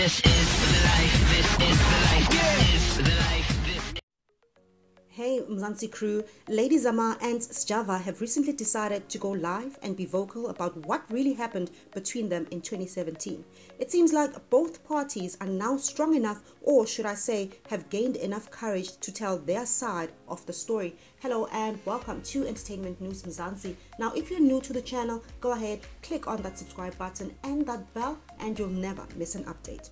This is the life. This is the life. This is the life. Hey Mzansi crew, Lady Zamar and Is Sjava have recently decided to go live and be vocal about what really happened between them in 2017. It seems like both parties are now strong enough, or should I say, have gained enough courage to tell their side of the story. Hello and welcome to Entertainment News Mzansi. Now if you're new to the channel, go ahead, click on that subscribe button and that bell and you'll never miss an update.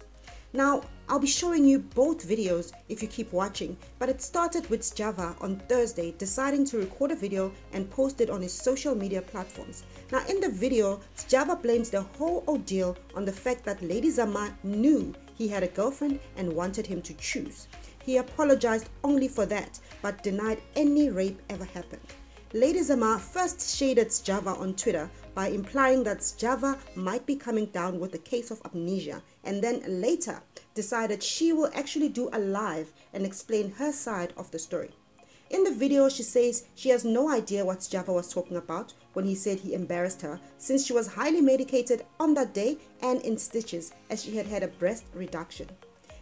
Now, I'll be showing you both videos if you keep watching, but it started with Is Sjava on Thursday deciding to record a video and post it on his social media platforms. Now, in the video, Is Sjava blames the whole ordeal on the fact that Lady Zamar knew he had a girlfriend and wanted him to choose. He apologized only for that, but denied any rape ever happened. Lady Zamar first shaded Is Sjava on Twitter by implying that Is Sjava might be coming down with a case of amnesia, and then later decided she will actually do a live and explain her side of the story. In the video, she says she has no idea what Is Sjava was talking about when he said he embarrassed her, since she was highly medicated on that day and in stitches as she had had a breast reduction.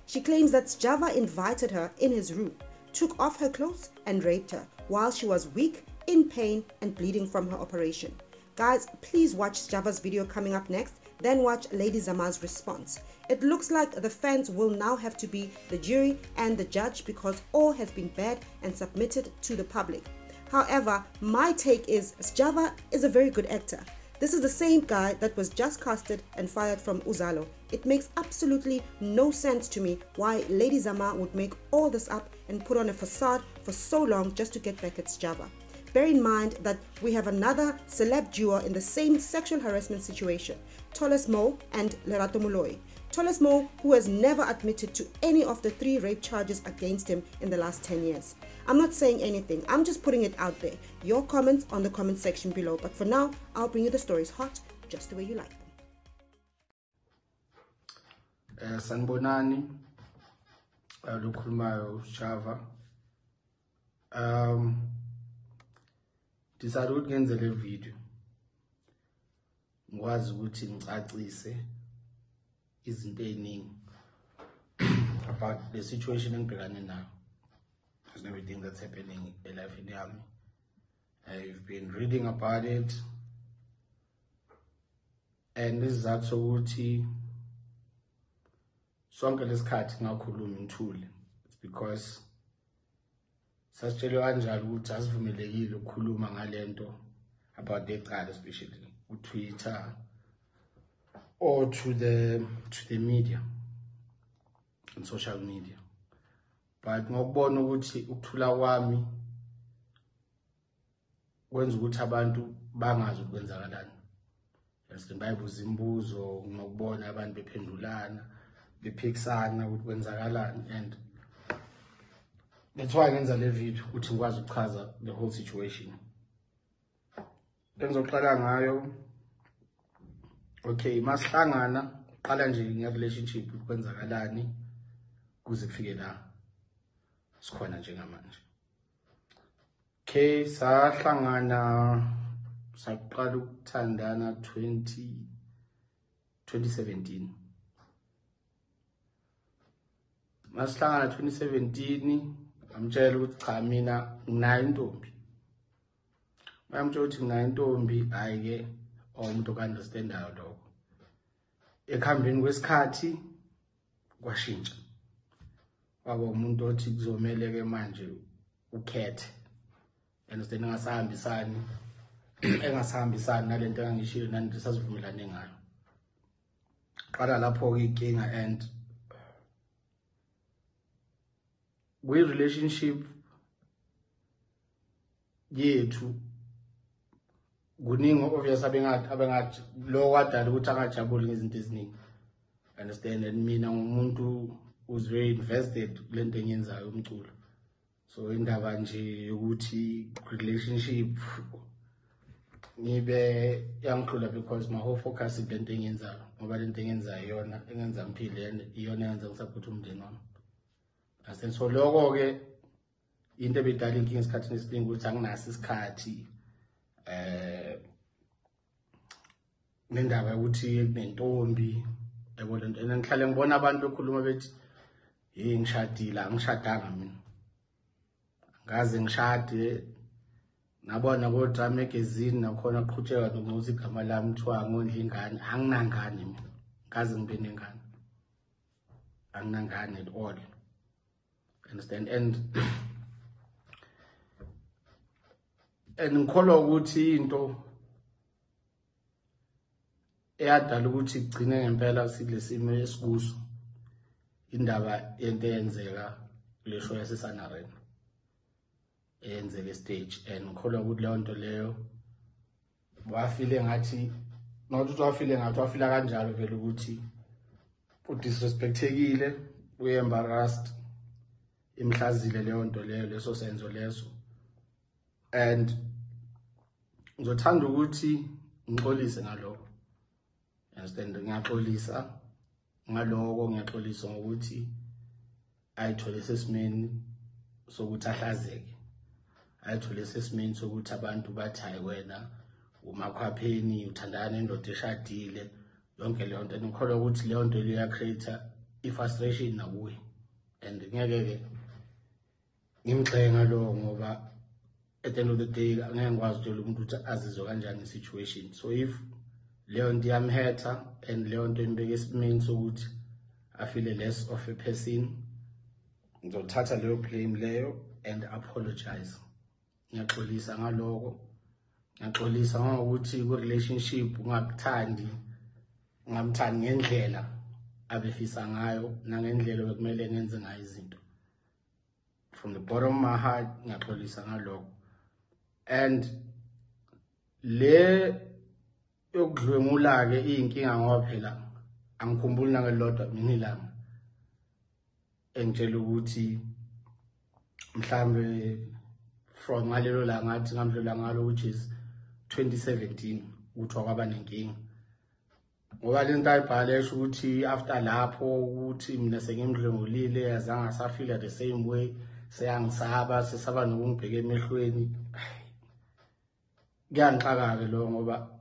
She claims that Is Sjava invited her in his room, took off her clothes and raped her while she was weak, in pain and bleeding from her operation. Guys, please watch Is Sjava's video coming up next, then watch Lady Zamar's response. It looks like the fans will now have to be the jury and the judge because all has been bad and submitted to the public. However, my take is Is Sjava is a very good actor. This is the same guy that was just casted and fired from Uzalo. It makes absolutely no sense to me why Lady Zamar would make all this up and put on a facade for so long just to get back at Is Sjava. Bear in mind that we have another celeb duo in the same sexual harassment situation, Toles Mo and Lerato Moloi. Toles Mo, who has never admitted to any of the 3 rape charges against him in the last 10 years. I'm not saying anything, I'm just putting it out there. Your comments on the comment section below, but for now, I'll bring you the stories hot, just the way you like them. Sanbonani, Lukhulumayo Sjava. Decided ukuyenza le video ngikwazi ukuthi ngicacise izinto eziningi about the situation engibhekane nayo and everything that's happening in life yami. I've been reading about it and isizathu sokuthi sonke lesikhathi ngakhuluma ngithule, it's because sasitshelwe kanjalo ukuthi asivumelekile ukukhuluma ngalento about the card, especially on Twitter or to the media and social media. But ngokubona ukuthi ukuthula kwami kwenza ukuthi abantu bangazi ukwenzakalani. Yasin bayibuza imibuzo ngokubona abantu bephendulana, bephikisana ukuthi kwenzakalani, and that's why ngenza le video ukuthi ngikwazi ukuchaza the whole situation. Bengizoqala ngayo. Okay, masihlangana qala nje nge relationship kwenzakalani kuze kufike la sikhona njengamanje. Okay, sahlangana saqala ukuthandana 2017. Masihlangana 2017 amtshela ukuthi cha mina nginayo intombi. Mayamtshela ukuthi nginayo intombi, ayike umuntu okunderstandayo lokho. Ekuhambeni kwesikhathi kwashintsha. Waba umuntu othi kuzomela ke manje ukhethe. Understand, engasahambisani nalento engangishilo nanto sasivumelane ngayo. Qala lapho ke inkinga, and we relationship yethu kuningi obvious abengathi lo wadala ukuthi angajabuli ngezinto eziningi. Understand, and mina ngumuntu who's very invested kulento enyenzayo umculo. So indaba nje ukuthi relationship ngibe yangikhula because my whole focus is lento enyenzayo, ngoba lento enyenzayo iyona engenza ngiphile, iyona engenza ngisaphutha umndeni wami. Asen so lokho ke into ebidala inkinga esikhathini esiningi ukuthi anginaso isikhathi nendaba ukuthi kunentombi yabo lento and ngihlale ngibona abantu bekhuluma bethi ngishadile angishadanga mina ngaze ngishade nabona kodwa magazine nakhona qhutsheka nokuthi igama lami kuthiwa ngondla ingane anginangane mina ngaze ngibe nengane anginangane at all understand and ngikholwa ukuthi into eyadala ukuthi igcine ngempela silesimo esikuso indaba yento eyenzeka kule show yaseSanarena eyenzeke stage and ngikholwa ukuthi leyo nto leyo wafile ngathi not ukuthi wafile ngathi wafila kanjalo vele ukuthi udisrespectekile uembarrassed imhlazile leyo nto leyo leso senzo leso and ngizothanda ukuthi ngixolise ngalokho understand ngiyaxolisa ngaloko ngiyaxolisa ngokuthi ayithole sesimeni sokuthi ahlazeke ayithole sesimeni sokuthi abantu bathi hayi wena umakhwapheni uthandana nendoda eshadile yonke leyo nto ngikholwa ukuthi leyo nto leya create frustration nakuwe and ngeke ngimxenga lo ngoba at the end of the day angeke ngikwazi ukutshela umuntu ukuthi azizwe kanjani situation so if leyo nto iyamhetha and leyo nto imbeke esimeni sokuthi afile less of a person ngizothatha leyo blame leyo and apologize ngiyaxolisa ngaloko ngiyaxolisa ngokuthi ku relationship ungakuthandi ngamthandi ngendlela abefisa ngayo nangendlela bekumele ngenze ngayo izinto from the bottom of my heart ngiyaxolisa ngaloko and le yokudlwengula ke inkinga ngoba phela angikhumbuli nangelodwa mina ilanga engitshela ukuthi mhlambe from ngalelo la ngathi ngamdlula ngalo which is 2017 ukuthi wakwaba nenkinga ngoba lento ayibhale esho ukuthi after lapho ukuthi mina sengimdlengulile yazange safeel the same way seyangisaba sesaba nokungibheka emehlweni kuyangixaka ke lo ngoba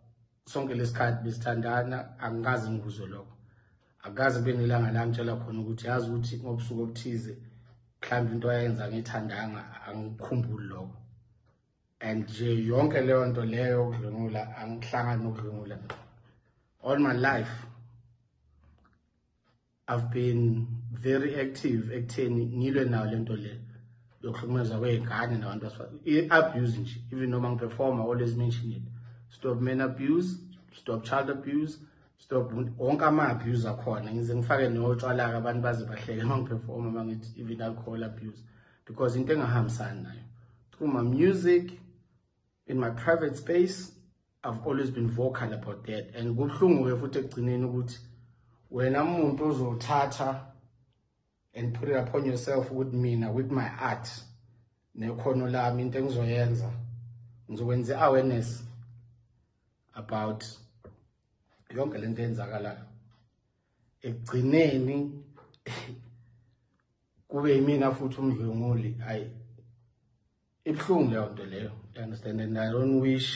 sonke lesikhathi besithandana angikaze ngikuzwe lokho akaze kube nelanga la ngitshela khona ukuthi yazi ukuthi ngobusuku obuthize mhlawumbe into ayenza ngithandanga angikhumbuli lokho and nje yonke leyo nto leyo ukudlengula angihlangana nokudlengula all my life I've been very active ekutheni ngilwe nayo lento le yokuhlukumeza kwezingane nabantu abuse nje even noma ngiperform I always mention it stop men abuse stop child abuse stop wonke ama-abuse akhona ngize ngifake notshwala-ke abantu baze bahleke uma ngiperforma uma ngithi even alcohol abuse because into engahambisani nayo through my music in my private space I've always been vocal about that and kubuhlungu-ke futhi ekugcineni ukuthi wena umuntu ozothatha and put it upon yourself with mina with my art nekhono lami into engizoyenza ngizokwenza i-awareness about yonke lento eyenzakalayo ekugcineni kube yimina futhi umdlwenguli ayi ibuhlungu leyo nto leyo you understand and I don't wish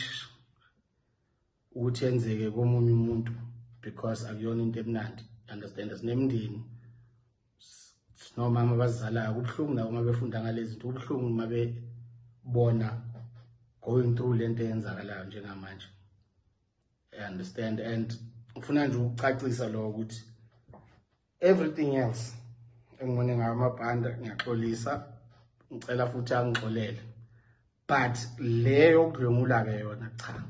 ukuthi yenzeke komunye umuntu because akuyona into emnandi understand sinemndeni sinomama abazalayo kubuhlungu nabo uma befunda ngalezi zinto kubuhlungu uma bebona going through lento eyenzakalayo njengamanje I understand and ufuna nje ukucacisa lo ukuthi everything else engibone ngayo amabhanda ngiyaxolisa ngicela futhi angixolele but leyo kudlwengula ke yona cha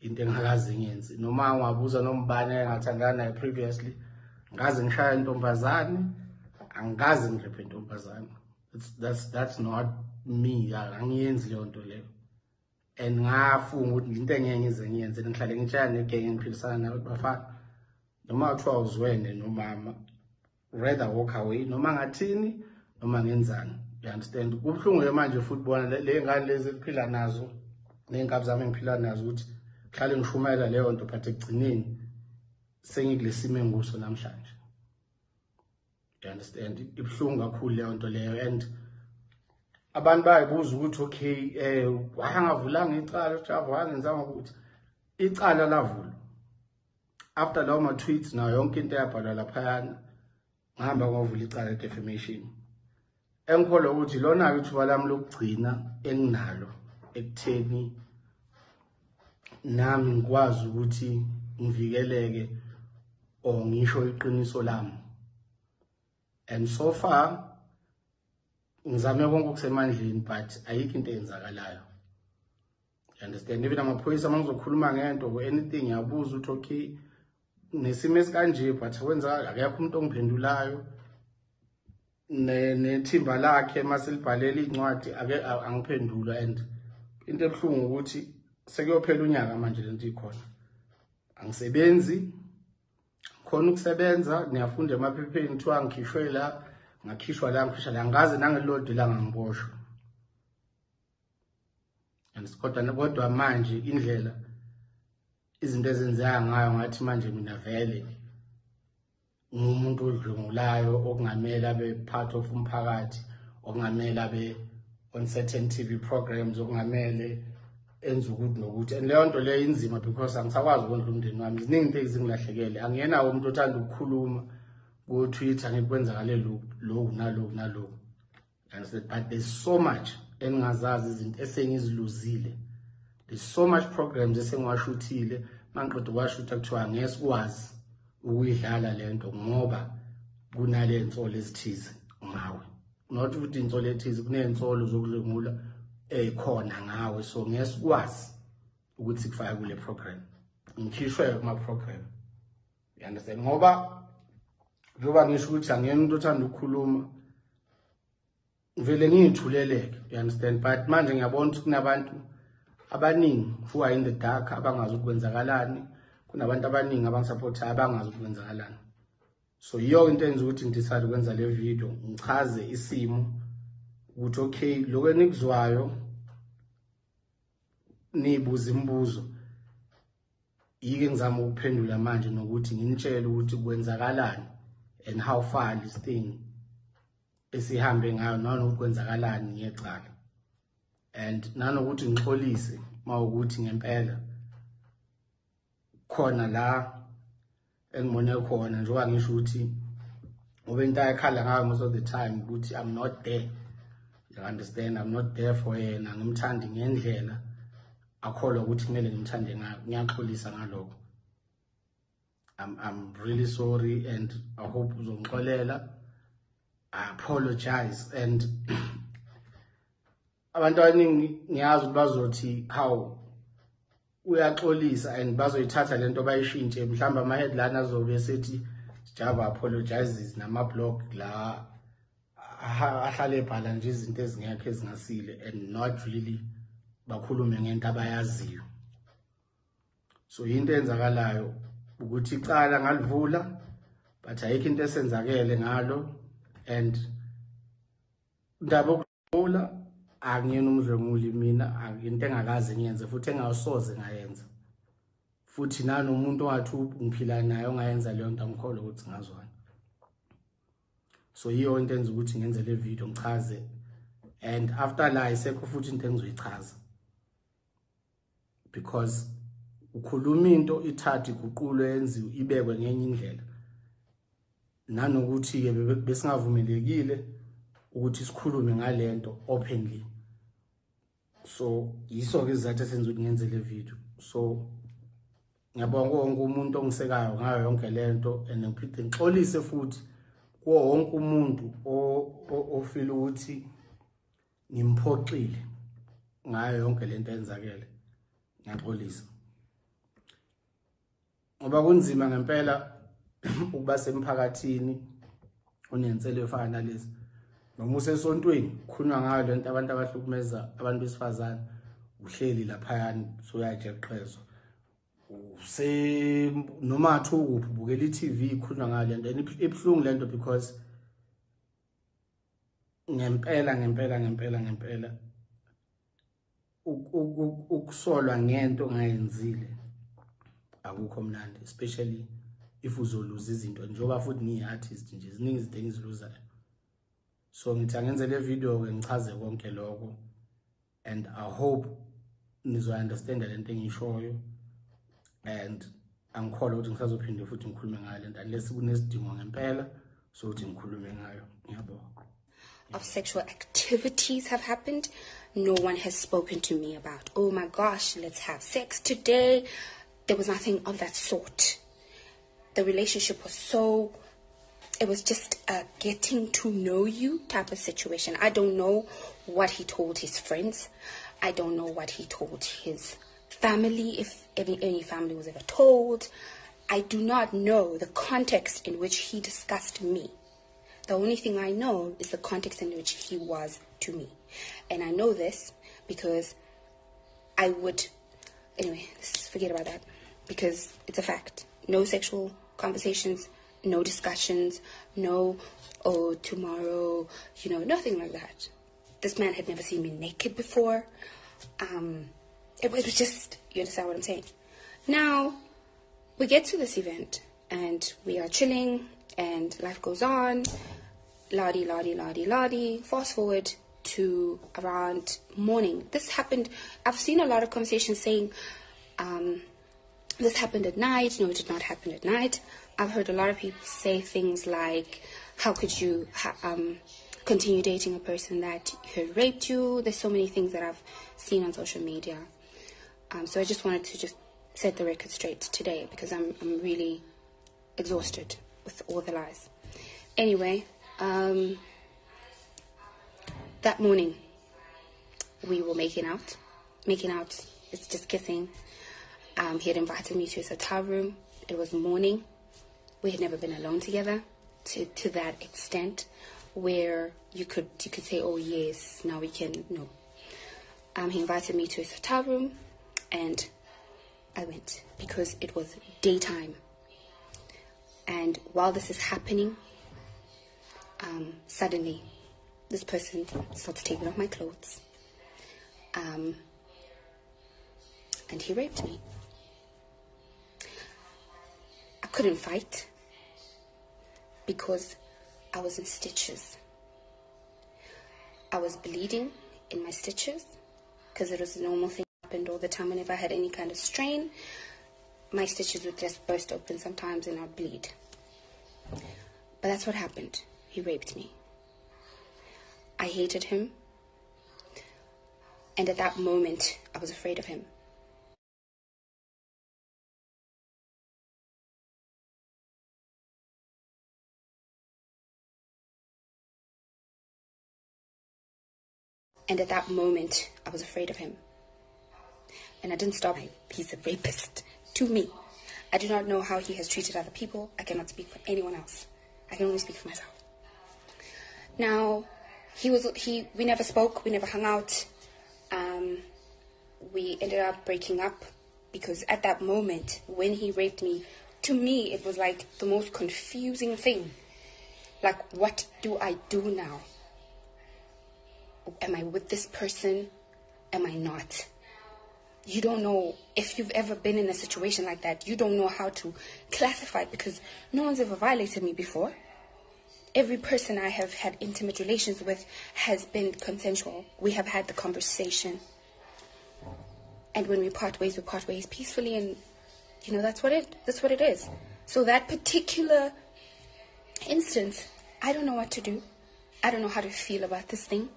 into engakaze ngiyenze noma ngiwabuza nombane engathandana naye previously ngaze ngishaya intombazane angikaze ngirephe intombazane that's not me angiyenzi leyo nto leyo and ngafunga ukuthi into engeke ngize ngiyenze ngihlale ngitshaya negenge ngiphilisana nabantu bafana noma kuthiwa uzwene nomama rather walk away noma ngathini noma ngenzani you understand kubuhlungu manje futhi bona le ngane lezi ephila nazo ney'nkabi zami engiphila nazo ukuthi hlale ngishumela leyo nto but ekugcineni sengikulesimo enguso namhlanje you understand ibuhlungu kakhulu leyo nto leyo and abantu bayibuza ukuthi okay wayangavulanga icala uJava wangenzanga ukuthi icala lavulwa after lawo ma tweets nayo yonke into eyabhalwa laphayana ngihamba ngovula icala defamation engikholwa ukuthi lona ke ithuba lami lokugcina enginalo ekutheni nami ngikwazi ukuthi ngivikeleke or ngisho iqiniso lami. And so far ngizame konke okusemandleni but ayikho into eyenzakalayo. You understand? Even amaphoyisa mangizokhuluma ngento or anything yabuza ukuthi okay nesimo esikanje but wenza akekho umuntu ongiphendulayo nethimba lakhe maselibhalela incwadi angiphendula. And into ebhlungu ukuthi sekuyophela unyaka manje lento ikhona angisebenzi khona ukusebenza niyafunda emaphepheni kuthiwa ngikhishwe la ngakhishwa la ngikhishwa la ngaze nangelodi la ngangiboshwa. And kodwa manje indlela izinto ezenzeka ngayo ngathi manje mina vele ngumuntu odlungulayo okungamela abe part of umphakathi okungamela abe on certain TV programs okungamele enza ukuthi nokuthi. And leyo nto leyo inzima because angisakwazi ukondla umndeni wami. Ziningi into ezingilahlekele angiyenawo umuntu othanda ukukhuluma ku Twitter ngikwenzakale lokhu nalokhu. And said but there's so much engingazazi izinto esengiziluzile. There's so much programs esengiwashuthile mangiqeda ukwashutha kuthiwa ngesikwazi ukuyidlala lento ngoba kunale insolo ezithize ngawe. Not ukuthi insolo ethize kuney'nsolo zokudlungula khona ngawe, so ngesikwazi ukuthi sikufake kule program ngikhishwe kuma program. You understand? Ngoba njoba ngisho ukuthi angiyena umuntu othanda ukukhuluma vele ngiyithuleleke. You understand? But manje ngiyabona ukuthi kunabantu abaningi who are in the dark abangazi ukwenzakalani, kunabantu abaningi abangisupportayo abangazi ukwenzakalani. So yiyo into enza ukuthi ngidecide ukwenza le video ngichaze isimo ukuthi okay lokho enikuzwayo nibuza imibuzo yike ngizama ukuphendula manje nokuthi nginitshele ukuthi kwenzakalani and how far this thing esihambe ngayo nanokuthi kwenzakalani ngecala. And nanokuthi ngixolise mawukuthi ngempela khona la engibone khona njengoba ngisho ukuthi ngoba into ayikhala ngayo most of the time ukuthi I'm not there. You understand? I'm not there for yena ngimthandi ngendlela akholwa ukuthi kumele ngimthande ngayo. Ngiyaxolisa ngalokho. I'm really sorry and I hope uzongixolela. I apologize. And abantu abaningi ngiyazi ukuthi bazothi how uyaxolisa and bazoyithatha lento bayishintshe mhlawumbe ama headline azobe sethi Sjava apologizes nama blog la ahlale ebhala nje izinto ezingekho ezingasile and not really bakhulume ngento abayaziyo. So into enzakalayo ukuthi icala ngalivula but ayikho into esenzakele ngalo. And ndaba ukuvula angiyena umdlenguli mina into engakaze ngiyenze futhi engasoze ngayenza futhi nanomuntu ongathi ngiphila naye ongayenza leyo nto angikholwa ukuthi ngazwana. So yiyo into enza ukuthi ngenze le video ngichaze and after la isekho futhi into engizoyichaza because ukhuluma into ithathe iguqulwe yenziwe ibekwe ngenye indlela nanokuthi ke besingavumelekile ukuthi sikhulume ngalento openly. So yiso ke izathu esenza ukuthi ngenze le video. So ngiyabonga wonke umuntu ongisekayo ngayo yonke lento and ngiphinde ngixolise futhi kuwo wonke umuntu ofila ukuthi ngimphoxile ngayo yonke lento eyenzakele. Ngiyaxolisa ngoba kunzima ngempela ukuba semphakathini unenselo efana nalezi noma usesontweni kukhulunywa ngayo lento abantu abahlukumeza abantu besifazane uhleli laphayana soyajeqezwa noma athukuphi ubukela iTV ikhulunywa ngayo lento and ibhlungu lento because ngempela ukusolwa ngento ongayenzile akukho mnandi, especially if uzoluza izinto njengoba futhi ngiyi-artist nje ziningi izinto engiziluzayo. So ngithi angenze le video ke ngichaze konke lokho and I hope nizo understand lento engishoyo and angikholwa ukuthi ngisazophinde futhi ngikhulume ngayo lento unless kunesidingo ngempela sokuthi ngikhulume ngayo. Ngiyabonga. Of sexual activities have happened, no one has spoken to me about, oh my gosh, let's have sex today. There was nothing of that sort. The relationship was it was just a getting to know you type of situation. I don't know what he told his friends. I don't know what he told his family, if any family was ever told. I do not know the context in which he discussed me. The only thing I know is the context in which he was to me. And I know this because anyway, forget about that, because it's a fact. No sexual conversations, no discussions, no, oh, tomorrow, nothing like that. This man had never seen me naked before. It was just, you understand what I'm saying? Now, we get to this event, and we are chilling, and life goes on. Ladi, ladi, ladi, ladi. Fast forward to around morning. This happened, I've seen a lot of conversations saying, this happened at night. No, it did not happen at night. I've heard a lot of people say things like, how could you continue dating a person that had raped you? There's so many things that I've seen on social media. So I just wanted to just set the record straight today, because I'm really exhausted with all the lies. Anyway, that morning we were making out. It's just kissing. He had invited me to his hotel room. It was morning. We had never been alone together to that extent where you could say, oh yes, now we can. No. He invited me to his hotel room, and I went because it was daytime. And while this is happening, suddenly this person starts taking off my clothes, and he raped me. I couldn't fight because I was in stitches. I was bleeding in my stitches because it was a normal thing that happened all the time. Whenever I had any kind of strain, my stitches would just burst open sometimes and I'd bleed. But that's what happened. He raped me. I hated him. And at that moment, I was afraid of him. And at that moment, I was afraid of him. And I didn't stop him. He's a rapist to me. I do not know how he has treated other people. I cannot speak for anyone else. I can only speak for myself. Now, we never spoke. We never hung out. We ended up breaking up because at that moment, when he raped me, to me, it was like the most confusing thing. Like, what do I do now? Am I with this person? Am I not? You don't know. If you've ever been in a situation like that, you don't know how to classify it because no one's ever violated me before. Every person I have had intimate relations with has been consensual. We have had the conversation. And when we part ways peacefully, and that's what it is. So that particular instance, I don't know what to do. I don't know how to feel about this thing.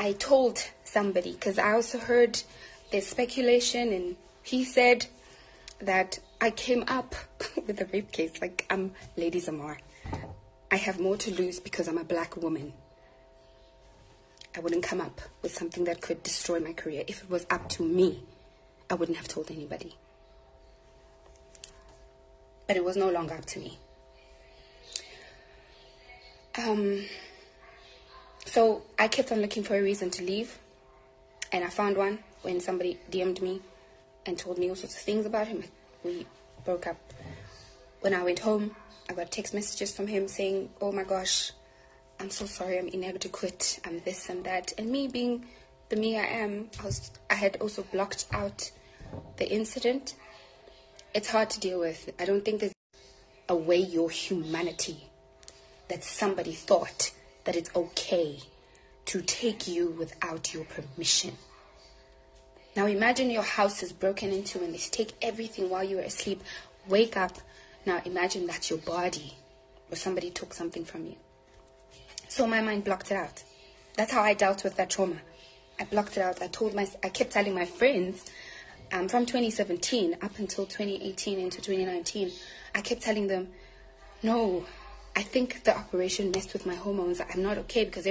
I told somebody, because I also heard there's speculation, and he said that I came up with a rape case, like I'm Lady Zamar. I have more to lose because I'm a black woman. I wouldn't come up with something that could destroy my career. If it was up to me, I wouldn't have told anybody. But it was no longer up to me. So I kept on looking for a reason to leave. And I found one when somebody DM'd me and told me all sorts of things about him. We broke up. When I went home, I got text messages from him saying, oh my gosh, I'm so sorry, I'm inadequate, I'm this and that. And me being the me I am, I had also blocked out the incident. It's hard to deal with. I don't think there's a way your humanity that somebody thought that it's okay to take you without your permission. Now imagine your house is broken into and they take everything while you are asleep. wake up. Now imagine that's your body, or somebody took something from you. So my mind blocked it out. That's how I dealt with that trauma. I blocked it out. I kept telling my friends, from 2017 up until 2018 into 2019, I kept telling them, no, I think the operation messed with my hormones. I'm not okay, because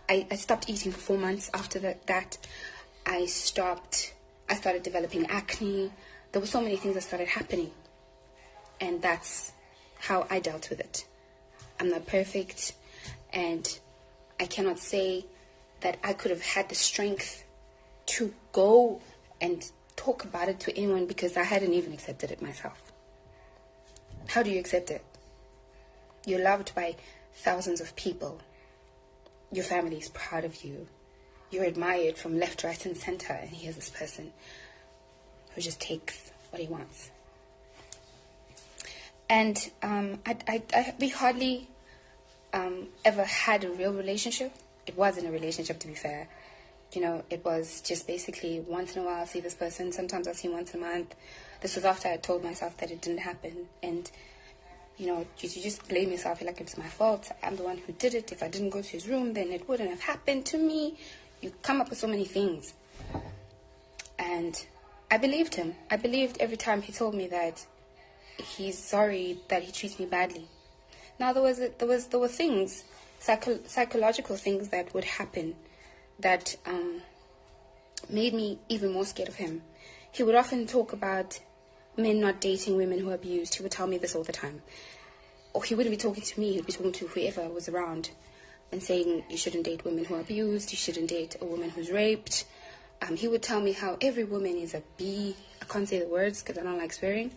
I stopped eating for 4 months after that. I started developing acne. There were so many things that started happening. And that's how I dealt with it. I'm not perfect, and I cannot say that I could have had the strength to go and talk about it to anyone, because I hadn't even accepted it myself. How do you accept it? You're loved by thousands of people. Your family is proud of you. You're admired from left, right, and center, and here's this person who just takes what he wants. And we hardly ever had a real relationship. It wasn't a relationship, to be fair. You know, it was just basically once in a while I'll see this person. Sometimes I'll see once a month. This was after I told myself that it didn't happen. And, you know, you just blame yourself. You're like, it's my fault. I'm the one who did it. If I didn't go to his room, then it wouldn't have happened to me. You come up with so many things. And I believed him. I believed every time he told me that he's sorry that he treats me badly. Now there were things, psychological things that would happen that made me even more scared of him. He would often talk about men not dating women who are abused. He would tell me this all the time. Or he wouldn't be talking to me, he'd be talking to whoever was around and saying, you shouldn't date women who are abused, you shouldn't date a woman who's raped. He would tell me how every woman is a B. I can't say the words because I don't like swearing.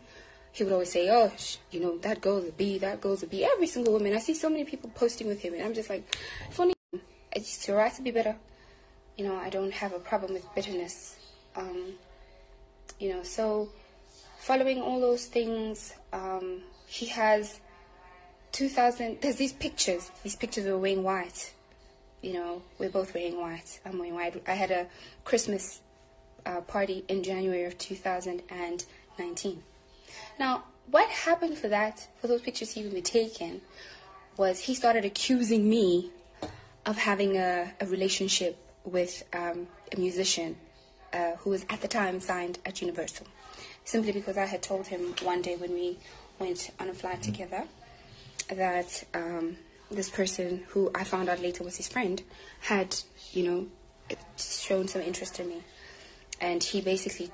He would always say, oh, you know, that girl's a B, that girl's a B. Every single woman. I see so many people posting with him, and I'm just like, if only I just try to be better. You know, I don't have a problem with bitterness. You know, so following all those things, he has 2000, there's these pictures were wearing white. You know, we're both wearing white. I'm wearing white. I had a Christmas party in January of 2019. Now, what happened for those pictures to even be taken, was he started accusing me of having a relationship with a musician who was at the time signed at Universal. Simply because I had told him one day when we went on a flight together that this person, who I found out later was his friend, had, you know, shown some interest in me. And he basically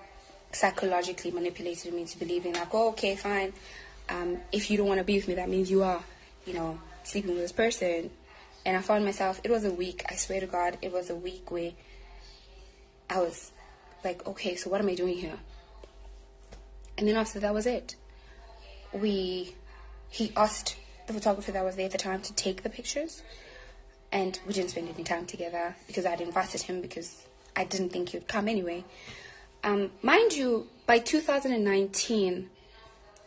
psychologically manipulated me into believing like, oh, okay, fine. If you don't want to be with me, that means you are, you know, sleeping with this person. And I found myself, it was a week, I swear to God, it was a week where I was like, okay, so what am I doing here? And then after that was it. He asked the photographer that was there at the time to take the pictures, and we didn't spend any time together because I'd invited him because I didn't think he would come anyway. Mind you, by 2019,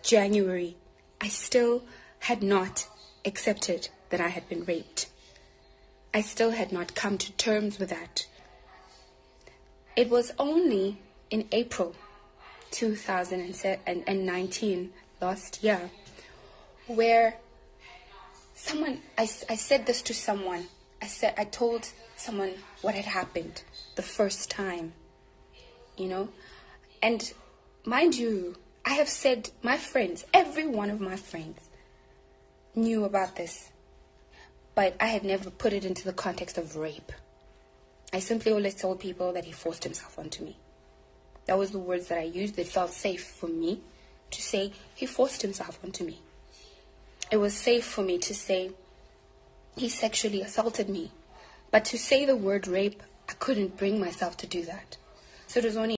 January, I still had not accepted that I had been raped. I still had not come to terms with that. It was only in April 2019, last year, where I said this to someone. I told someone what had happened the first time, you know. And mind you, I have said, my friends, every one of my friends knew about this, but I had never put it into the context of rape. I simply always told people that he forced himself onto me. That was the words that I used. It felt safe for me to say he forced himself onto me. It was safe for me to say he sexually assaulted me. But to say the word rape, I couldn't bring myself to do that. So it was only